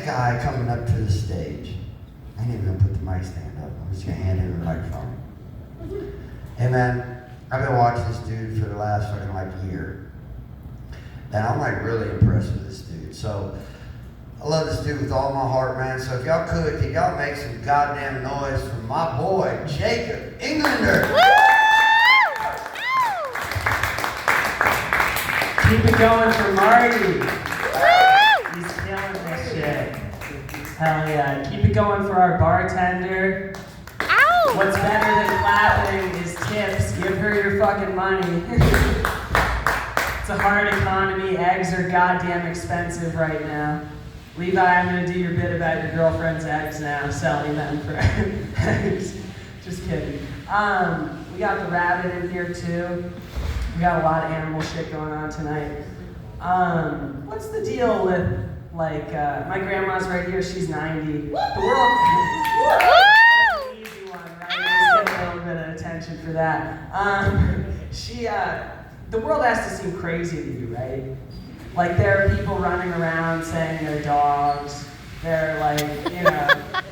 next guy coming up to the stage. I ain't even gonna put the mic stand up. I'm just gonna hand him the microphone. Hey man, I've been watching this dude for the last fucking like year. And I'm like really impressed with this dude. So I love this dude with all my heart, man. So if y'all could y'all make some goddamn noise for my boy, Jacob Englander. Keep it going for Marty. He's killing this shit. Hell yeah. Keep it going for our bartender. Ow! What's better than clapping is tips. Give her your fucking money. It's a hard economy. Eggs are goddamn expensive right now. Levi, I'm gonna do your bit about your girlfriend's eggs now, selling them for eggs. Just kidding. We got the rabbit in here too. We got a lot of animal shit going on tonight. What's the deal with, like, my grandma's right here, she's 90. The world, that's an easy one, right? Just get a little bit of attention for that. The world has to seem crazy to you, right? Like, there are people running around saying they're dogs. They're like, you know,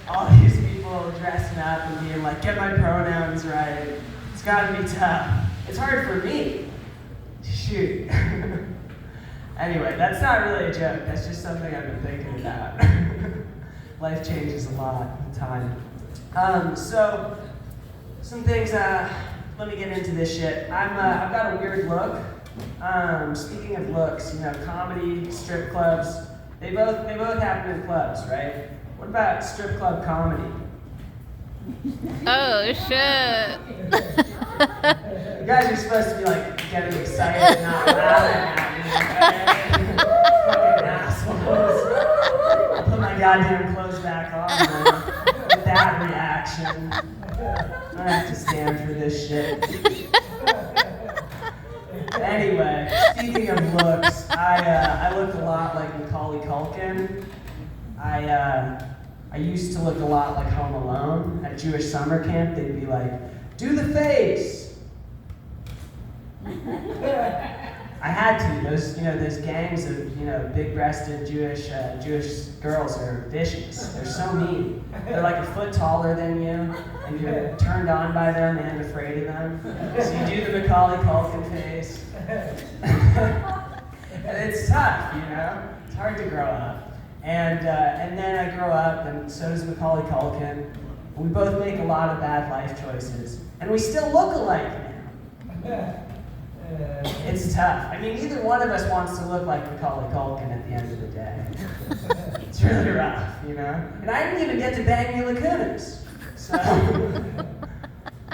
all these people dressing up and being like, get my pronouns right. It's gotta be tough. It's hard for me. Shoot. Anyway, that's not really a joke. That's just something I've been thinking about. Life changes a lot in time. So, some things, let me get into this shit. I've got a weird look. Speaking of looks, you know, comedy, strip clubs, they both happen in clubs, right? What about strip club comedy? Oh, shit. You guys are supposed to be like getting excited, not laughing at me. Fucking assholes. I'll put my goddamn clothes back on with that reaction. I don't have to stand for this shit. Anyway, speaking of looks, I look a lot like Macaulay Culkin. I used to look a lot like Home Alone. At Jewish summer camp, they'd be like, do the face. I had to. Those gangs of, big-breasted Jewish girls are vicious. They're so mean. They're like a foot taller than you, and you're turned on by them and afraid of them. So you do the Macaulay Culkin face. And it's tough, you know? It's hard to grow up. And then I grow up, and so does Macaulay Culkin. We both make a lot of bad life choices. And we still look alike now. It's tough. I mean, either one of us wants to look like Macaulay Culkin at the end of the day. It's really rough, you know? And I didn't even get to bang Mila Kunis. So,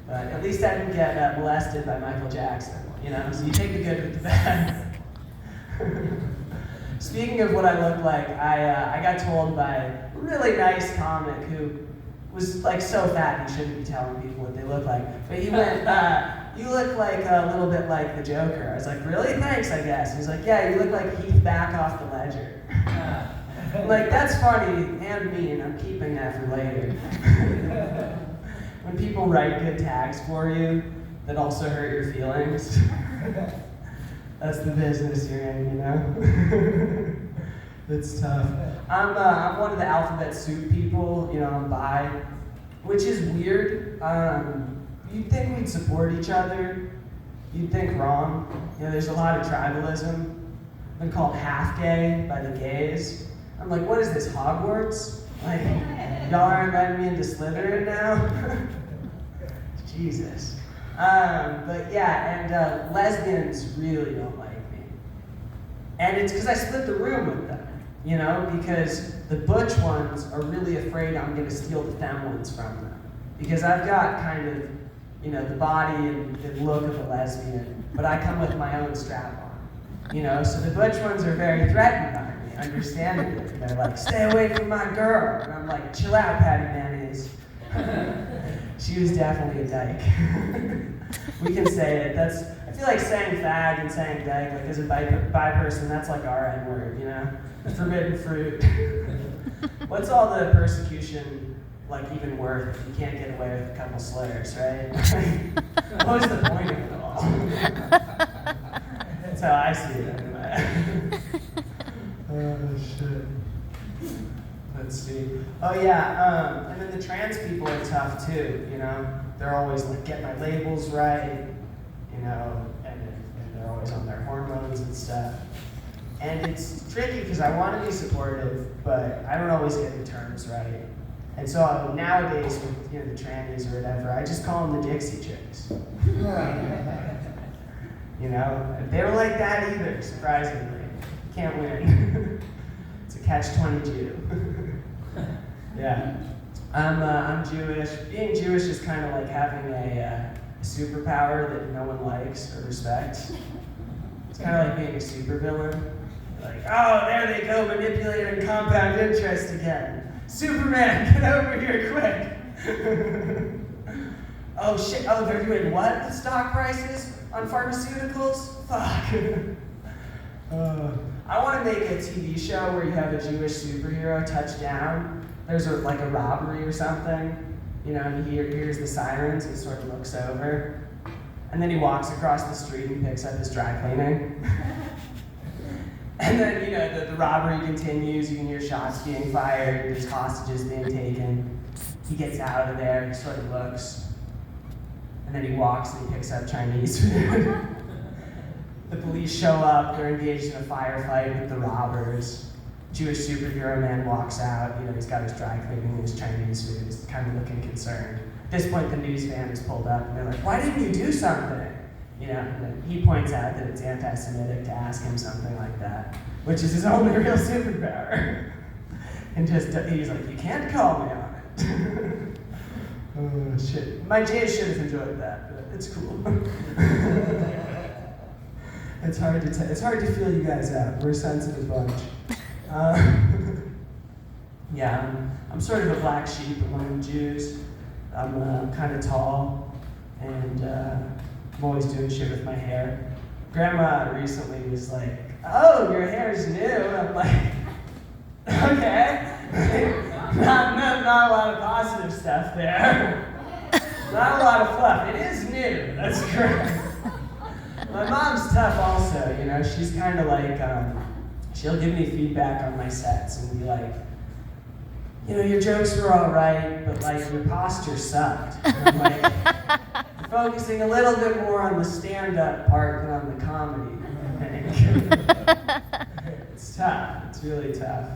but at least I didn't get molested by Michael Jackson, you know? So you take the good with the bad. Speaking of what I look like, I got told by a really nice comic who was like so fat he shouldn't be telling people what they look like. But he went, you look like a little bit like the Joker. I was like, really? Thanks, I guess. He's like, yeah, you look like Heath back off the ledger. Like, that's funny and mean. I'm keeping that for later. When people write good tags for you that also hurt your feelings, that's the business you're in, you know? It's tough. I'm one of the alphabet soup people, you know, I'm bi, which is weird. You'd think we'd support each other. You'd think wrong. You know, there's a lot of tribalism. I've been called half gay by the gays. I'm like, what is this, Hogwarts? Like, y'all aren't letting me into Slytherin now? Jesus. But yeah, and lesbians really don't like me. And it's because I split the room with them, you know, because the butch ones are really afraid I'm going to steal the femme ones from them. Because I've got kind of, you know, the body and the look of a lesbian, but I come with my own strap-on, you know, so the butch ones are very threatened by me, understandably. They're like, stay away from my girl. And I'm like, chill out, Patty Mayonnaise. She was definitely a dyke. We can say it. I feel like saying fag and saying dyke, like as a bi person, that's like our N-word, you know? Forbidden fruit. What's all the persecution like even worth if you can't get away with a couple slurs, right? What was the point of it all? That's how I see it anyway. Oh shit. Let's see. Oh yeah, and then the trans people are tough too. You know, they're always like, get my labels right. You know, and they're always on their hormones and stuff. And it's tricky because I want to be supportive, but I don't always get the terms right. And so nowadays with the trannies or whatever, I just call them the Dixie Chicks. You know, they don't like that either, surprisingly. Can't win. It's a catch-22. Yeah. I'm Jewish. Being Jewish is kind of like having a superpower that no one likes or respects. It's kind of like being a supervillain. Like, oh, there they go, manipulating compound interest again. Superman, get over here quick. Oh shit, oh, they're doing what with stock prices on pharmaceuticals? Fuck. I want to make a TV show where you have a Jewish superhero touch down. There's a robbery or something, and he hears the sirens and sort of looks over. And then he walks across the street and picks up his dry cleaning. And then, the robbery continues. You can hear shots being fired. There's hostages being taken. He gets out of there. He sort of looks. And then he walks and he picks up Chinese food. The police show up. They're engaged in a firefight with the robbers. Jewish superhero man walks out. He's got his dry cleaning and his Chinese food. He's kind of looking concerned. At this point, the news van is pulled up. And they're like, why didn't you do something? And then he points out that it's anti-Semitic to ask him something like that, which is his only real superpower. And he's like, you can't call me on it. Oh, shit. My Jays should have enjoyed that, but it's cool. It's hard to feel you guys out. We're a sensitive bunch. Yeah, I'm sort of a black sheep among Jews. I'm kind of tall, and I'm always doing shit with my hair. Grandma recently was like, oh, your hair's new. I'm like, okay. Not a lot of positive stuff there. Not a lot of fluff. It is new, that's correct. My mom's tough also, she's kind of like, she'll give me feedback on my sets and be like, your jokes were all right, but your posture sucked. And I'm like, you're focusing a little bit more on the stand-up part than on the comedy, I think. It's tough, it's really tough.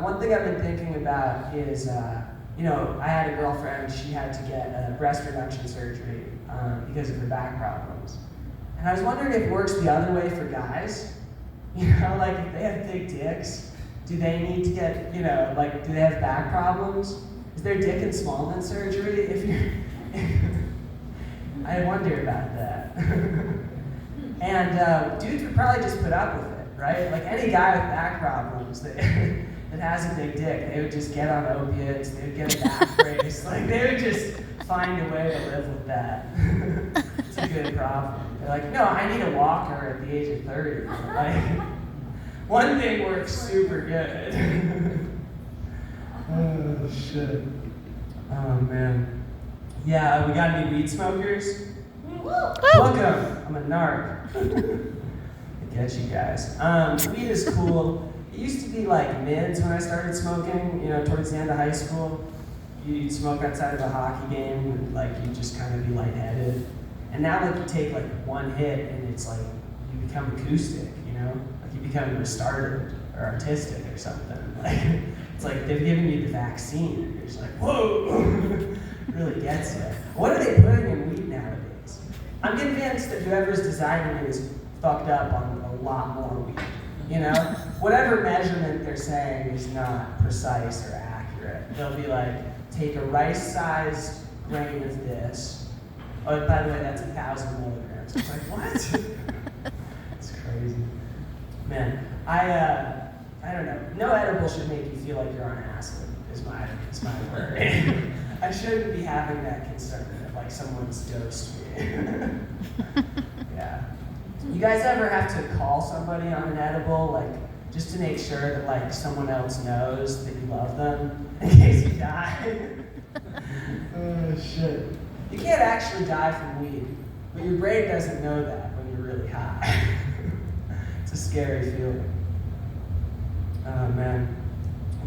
One thing I've been thinking about is, I had a girlfriend, she had to get breast reduction surgery because of her back problems. And I was wondering if it works the other way for guys. If they have big dicks, do they need to get, do they have back problems? Is there dick ensmallment surgery if you're... I wonder about that. And dudes would probably just put up with it, right? Like any guy with back problems that has a big dick, they would just get on opiates, they would get a back brace, they would just find a way to live with that. It's a good problem. They're like, no, I need a walker at the age of 30. One thing works super good. Oh, shit. Oh, man. Yeah, we got any weed smokers? Welcome. I'm a narc. I get you guys. Weed is cool. It used to be mids when I started smoking, towards the end of high school. You'd smoke outside of a hockey game and you'd just kind of be lightheaded. And now you take one hit and it's you become acoustic, you become retarded or artistic or something. It's they've given you the vaccine and you're just whoa! It really gets you. What are they putting in weed nowadays? I'm convinced that whoever's designing it is fucked up on a lot more weed. Whatever measurement they're saying is not precise or accurate. They'll be take a rice-sized grain of this. Oh, by the way, that's 1,000 milligrams. It's what? It's crazy. Man, I don't know. No edible should make you feel like you're on acid, is my word. I shouldn't be having that concern that someone's dosed me. Yeah. You guys ever have to call somebody on an edible, just to make sure that someone else knows that you love them in case you die? Oh shit. You can't actually die from weed, but your brain doesn't know that when you're really high. It's a scary feeling. Oh man.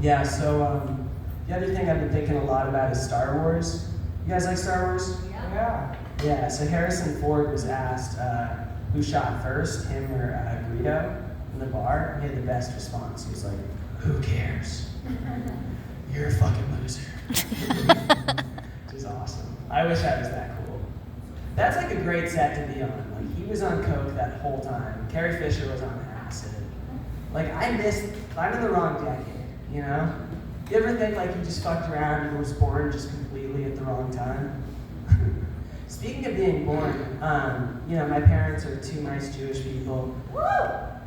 Yeah, so the other thing I've been thinking a lot about is Star Wars. You guys like Star Wars? Yeah. Yeah, so Harrison Ford was asked who shot first, him or Greedo, in the bar. He had the best response. He was like, "Who cares? You're a fucking loser." Which is awesome. I wish I was that cool. That's like a great set to be on. Like, he was on coke that whole time. Carrie Fisher was on acid. Like, I'm in the wrong decade, you know? You ever think like you just fucked around and was born just completely at the wrong time? Speaking of being born, you know, my parents are two nice Jewish people.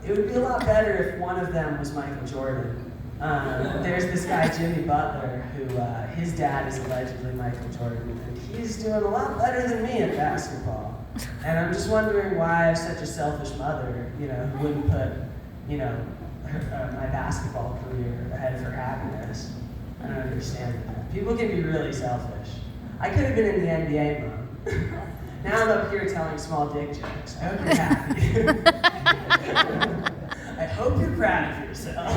It would be a lot better if one of them was Michael Jordan. There's this guy, Jimmy Butler, who his dad is allegedly Michael Jordan, and he's doing a lot better than me at basketball. And I'm just wondering why I have such a selfish mother, you know, who wouldn't put, you know, my basketball career ahead of her happiness. I don't understand that. People can be really selfish. I could have been in the NBA, Mom. Now I'm up here telling small dick jokes. I hope you're happy. I hope you're proud of yourself.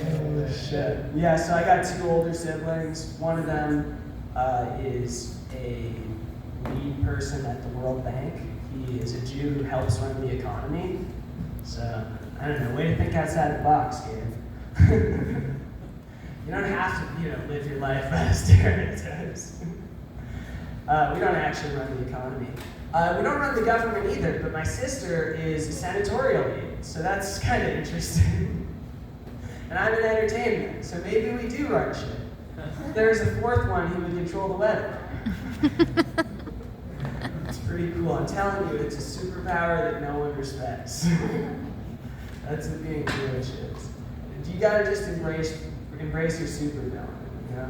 Oh, shit. Yeah, so I got two older siblings. One of them is a lead person at the World Bank. He is a Jew who helps run the economy. So, I don't know, way to think outside the box, Gabe. You don't have to, you know, live your life by stereotypes. We don't actually run the economy. We don't run the government either, but my sister is a senatorial aide, so that's kind of interesting. And I'm in entertainment, so maybe we do run shit. There's a fourth one who would control the weather. It's pretty cool. I'm telling you, it's a superpower that no one respects. That's what being Jewish is. You gotta just embrace your supervillain, you know?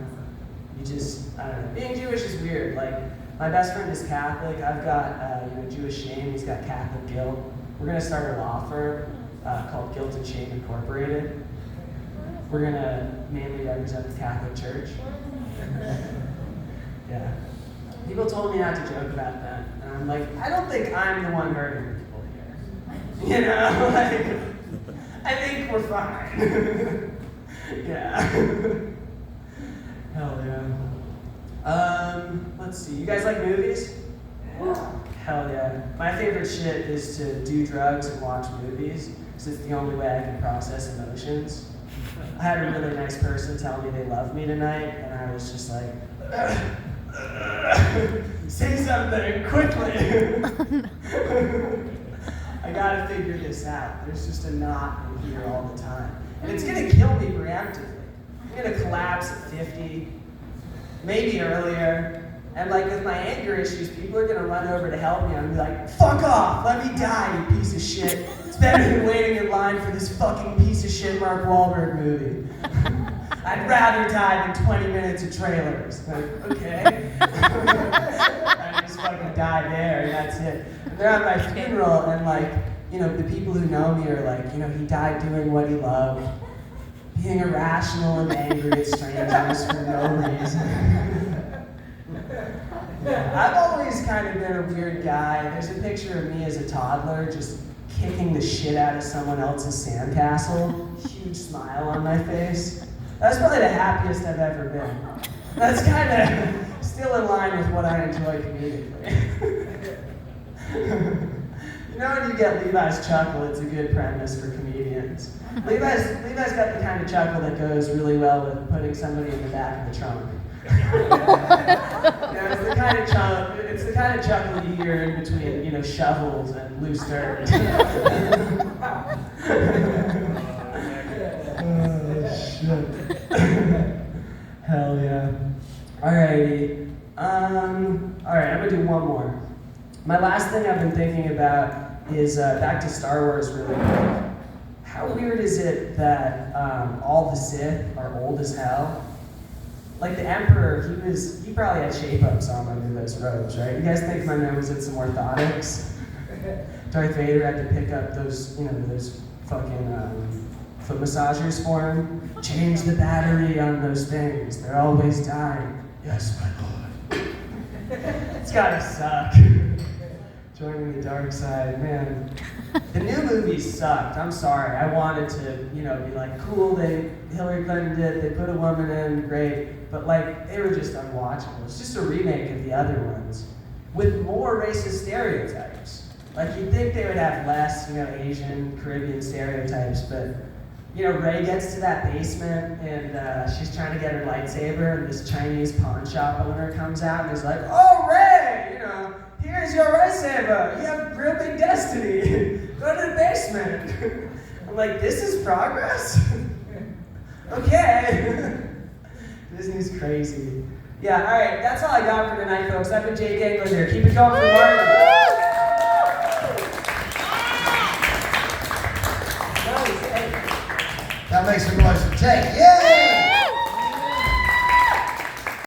You just, I don't know. Being Jewish is weird. Like, my best friend is Catholic. I've got, you know, Jewish shame. He's got Catholic guilt. We're gonna start a law firm called Guilt and Shame Incorporated. We're gonna mainly represent the Catholic Church. Yeah. People told me not to joke about that, and I'm like, I don't think I'm the one hurting people here. You know, like, I think we're fine. Yeah. Hell yeah. Let's see. You guys like movies? Yeah. Hell yeah. My favorite shit is to do drugs and watch movies, because it's the only way I can process emotions. I had a really nice person tell me they love me tonight, and I was just like, say something quickly. I gotta figure this out. There's just a knot in here all the time. And it's gonna kill me preemptively. I'm gonna collapse at 50, maybe earlier. And like with my anger issues, people are gonna run over to help me. I'm gonna be like, fuck off, let me die, you piece of shit. It's better than waiting in line for this fucking piece of shit Mark Wahlberg movie. I'd rather die than 20 minutes of trailers. Like, okay. I just fucking die there, and that's it. And they're at my funeral, and like, you know, the people who know me are like, you know, he died doing what he loved, being irrational and angry at strangers for no reason. I've always kind of been a weird guy. There's a picture of me as a toddler just kicking the shit out of someone else's sandcastle. Huge smile on my face. That's probably the happiest I've ever been. That's kind of still in line with what I enjoy comedically. You know when you get Levi's chuckle, it's a good premise for comedians. Levi's got the kind of chuckle that goes really well with putting somebody in the back of the trunk. You know, it's the kind of chuckle you hear in between, you know, shovels and loose dirt. Oh, shit. Hell yeah. Alrighty. Alright, I'm gonna do one more. My last thing I've been thinking about is back to Star Wars really quick. How weird is it that all the Sith are old as hell? Like the Emperor, he probably had shape-ups on under those robes, right? You guys think my man was in some orthotics? Darth Vader had to pick up those, you know, those fucking foot massagers for him. Change the battery on those things. They're always dying. Yes, my lord. It's gotta suck. Joining the dark side, man. The new movies sucked. I'm sorry. I wanted to, be like, cool, Hillary Clinton they put a woman in, great. But like, they were just unwatchable. It's just a remake of the other ones with more racist stereotypes. Like, you'd think they would have less, Asian, Caribbean stereotypes, but Ray gets to that basement and she's trying to get her lightsaber, and this Chinese pawn shop owner comes out and is like, "Oh, Ray, here's your lightsaber. You have real big destiny. Go to the basement." I'm like, this is progress? Okay. Disney's crazy. Yeah, all right, that's all I got for tonight, folks. I've been Jake Engler here. Keep it going for Martin. That makes some noise for Jake. Yeah!